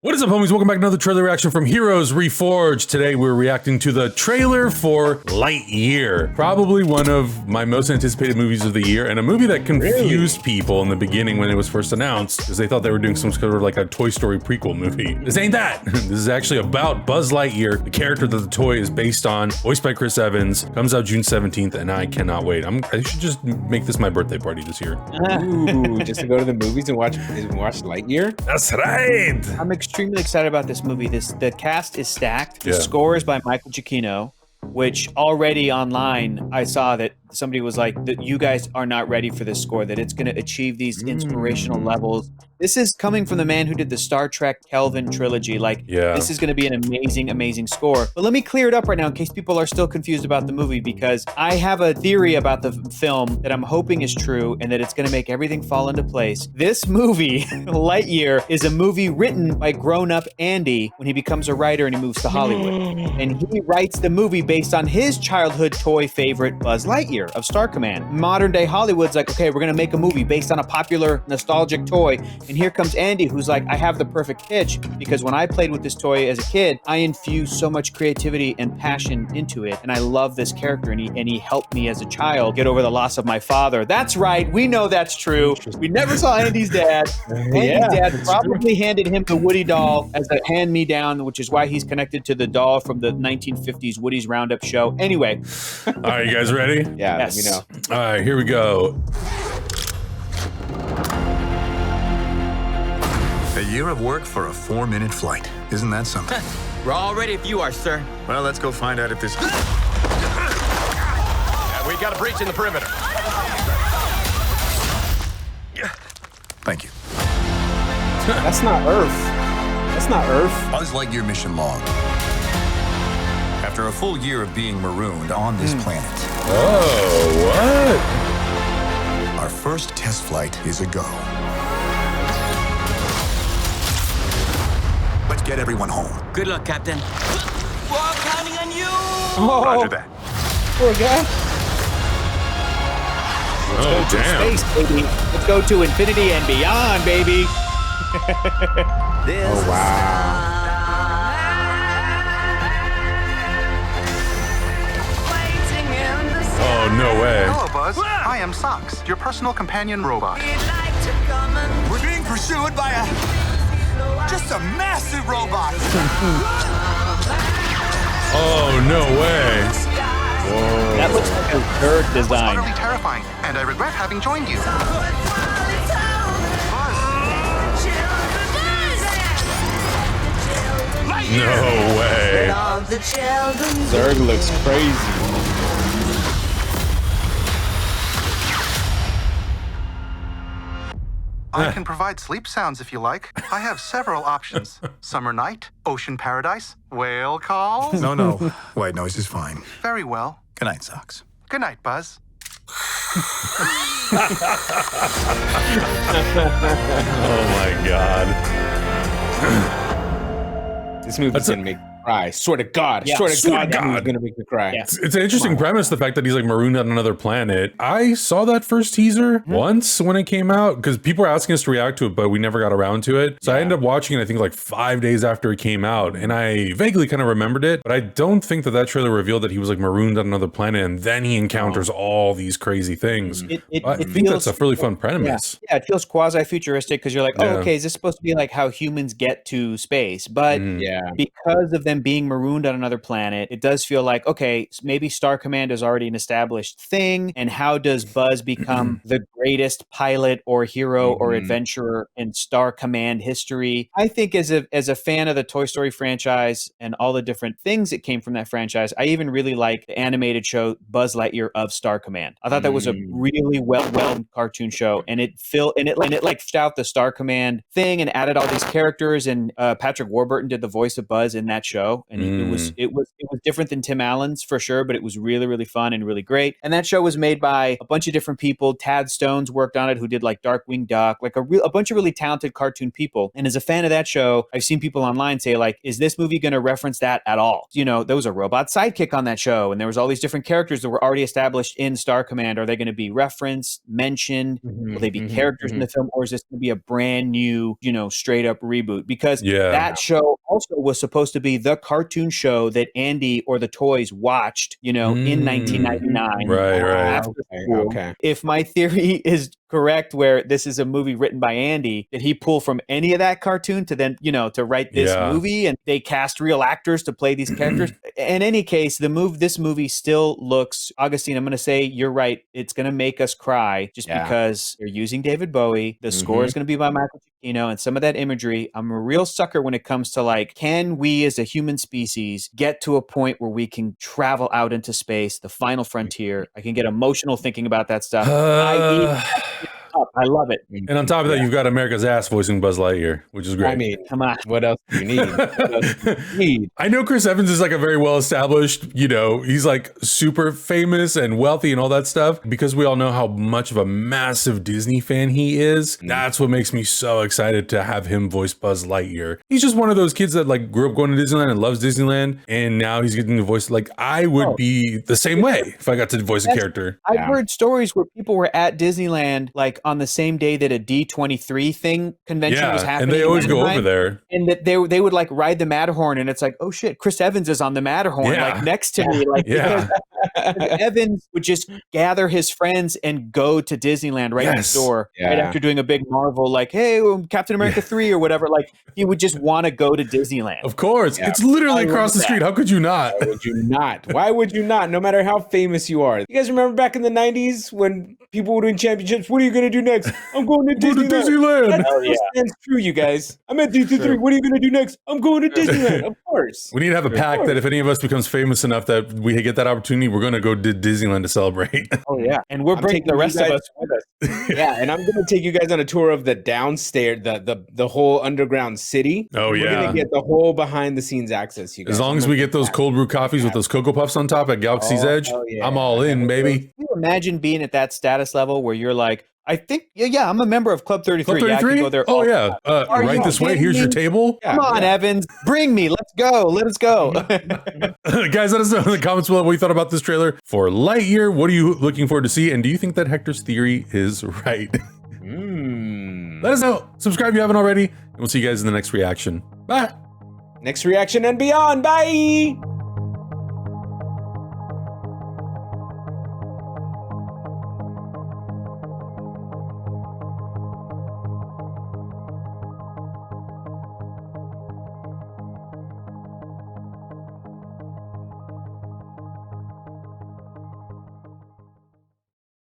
What is up, homies? Welcome back to another trailer reaction from Heroes Reforged. Today we're reacting to the trailer for Lightyear. Probably one of my most anticipated movies of the year, and a movie that confused people in the beginning when it was first announced, because they thought they were doing some sort of like a Toy Story prequel movie. This ain't that. This is actually about Buzz Lightyear, the character that the toy is based on, voiced by Chris Evans. Comes out June 17th, and I cannot wait. I should just make this my birthday party this year. Ooh, just to go to the movies and watch Lightyear? That's right! I'm extremely excited about this movie. The cast is stacked. The score is by Michael Giacchino, which already online I saw that somebody was like, that you guys are not ready for this score, that it's going to achieve these inspirational levels. This is coming from the man who did the Star Trek Kelvin trilogy. This is going to be an amazing, amazing score. But let me clear it up right now in case people are still confused about the movie, because I have a theory about the film that I'm hoping is true and that it's going to make everything fall into place. This movie, Lightyear, is a movie written by grown-up Andy when he becomes a writer and he moves to Hollywood. And he writes the movie based on his childhood toy favorite, Buzz Lightyear of Star Command. Modern day Hollywood's like, okay, we're going to make a movie based on a popular nostalgic toy. And here comes Andy, who's like, I have the perfect pitch, because when I played with this toy as a kid, I infused so much creativity and passion into it. And I love this character, and he helped me as a child get over the loss of my father. That's right. We know that's true. We never saw Andy's dad. Andy's dad probably handed him the Woody doll as a hand-me-down, which is why he's connected to the doll from the 1950s Woody's Roundup show. Anyway. All right, you guys ready? Yeah, yes. let me know. All right, here we go. A year of work for a 4-minute flight. Isn't that something? We're all ready if you are, sir. Well, let's go find out if this... We got a breach in the perimeter. Thank you. That's not Earth. That's not Earth. Buzz Lightyear mission log. After a full year of being marooned on this planet. Oh, what? Our first test flight is a go. Let's get everyone home. Good luck, Captain. We're all counting on you. Oh, Roger that. poor guy. Oh, damn. Space, baby. Let's go to infinity and beyond, baby. Oh, wow. Oh, no way. Hello, Buzz. I am Socks, your personal companion robot. We're being pursued by just a massive robot. Oh, no way. Whoa. That looks like a bird That was design. utterly terrifying, and I regret having joined you. No way. Zurg looks crazy. I can provide sleep sounds if you like. I have several options. Summer night, ocean paradise, whale calls. No. White noise is fine. Very well. Good night, Socks. Good night, Buzz. Oh, my God. This movie's gonna make me cry. Swear to God. Yeah, Swear to swear God, to that movie's God. gonna make me cry. Yeah. It's an interesting premise, the fact that he's like marooned on another planet. I saw that first teaser once when it came out, because people were asking us to react to it, but we never got around to it. So I ended up watching it, I think like 5 days after it came out, and I vaguely kind of remembered it, but I don't think that trailer revealed that he was like marooned on another planet and then he encounters all these crazy things. I think feels- that's a really fun premise. Yeah, it feels quasi-futuristic because you're like, oh, Yeah. okay, is this supposed to be like how humans get to space? But Yeah. because of them being marooned on another planet, it does feel like, okay, maybe Star Command is already an established thing. And how does Buzz become the greatest pilot or hero or adventurer in Star Command history? I think as a fan of the Toy Story franchise and all the different things that came from that franchise, I even really like the animated show Buzz Lightyear of Star Command. I thought that was a really well cartoon show, and it like fished out the Star Command thing and added all these characters, and Patrick Warburton did the voice of Buzz in that show. show, and it was different than Tim Allen's for sure, but it was really, really fun and really great. And that show was made by a bunch of different people. Tad Stones worked on it, who did like Darkwing Duck, like a bunch of really talented cartoon people. And as a fan of that show, I've seen people online say like, is this movie going to reference that at all? You know, there was a robot sidekick on that show, and there was all these different characters that were already established in Star Command. Are they going to be referenced, mentioned? Will they be characters in the film, or is this going to be a brand new, you know, straight up reboot? Because that show also was supposed to be the cartoon show that Andy or the toys watched, you know, in 1999. Right. After school. Okay. If my theory is correct, where this is a movie written by Andy, did he pull from any of that cartoon to then, you know, to write this movie, and they cast real actors to play these characters? In any case, this movie still looks, Augustine, I'm going to say you're right. It's going to make us cry just because they're using David Bowie. The score is going to be by Michael Giacchino, and some of that imagery. I'm a real sucker when it comes to like, can we as a human species get to a point where we can travel out into space, the final frontier? I can get emotional thinking about that stuff. I love it. And on top of that, you've got America's ass voicing Buzz Lightyear, which is great. I mean, Come on. what else do you need? I know Chris Evans is like a very well-established, you know, he's like super famous and wealthy and all that stuff, because we all know how much of a massive Disney fan he is. That's what makes me so excited to have him voice Buzz Lightyear. He's just one of those kids that like grew up going to Disneyland and loves Disneyland, and now he's getting to voice. Like, I would be the same way if I got to voice a character. I've heard stories where people were at Disneyland like on the same day that a D23 thing convention was happening, and they always go over there, and that they would like ride the Matterhorn, and it's like, oh shit, Chris Evans is on the Matterhorn, like next to me, like because Evans would just gather his friends and go to Disneyland right next door, right after doing a big Marvel, like, hey, Captain America 3 or whatever. Like, he would just want to go to Disneyland. Of course, it's literally across the street. How could you not? Why would you not? Why would you not? No matter how famous you are. You guys remember back in the 90s when people were doing championships? What are you going to do next? I'm going to Disneyland. That stands true, you guys. I'm at D23. What are you going to do next? I'm going to Disneyland. Of course. We need to have a pact that if any of us becomes famous enough that we get that opportunity, we're going to go to Disneyland to celebrate. Oh yeah, and we're bringing the rest of us with us. And I'm going to take you guys on a tour of the downstairs, the whole underground city. Oh We're going to get the whole behind the scenes access. You guys. As long as we get those cold brew coffees with those Cocoa Puffs on top at Galaxy's Edge, I'm all in, baby. Can you imagine being at that status level where you're like, I think, I'm a member of Club 33. Club 33? Yeah, I can go there. Oh, yeah. Right this way. Here's your table. Come on, Evans. Bring me. Let's go. Let us go. Guys, let us know in the comments below what you thought about this trailer for Lightyear. What are you looking forward to see? And do you think that Hector's theory is right? Let us know. Subscribe if you haven't already. And we'll see you guys in the next reaction. Bye. Next reaction and beyond. Bye.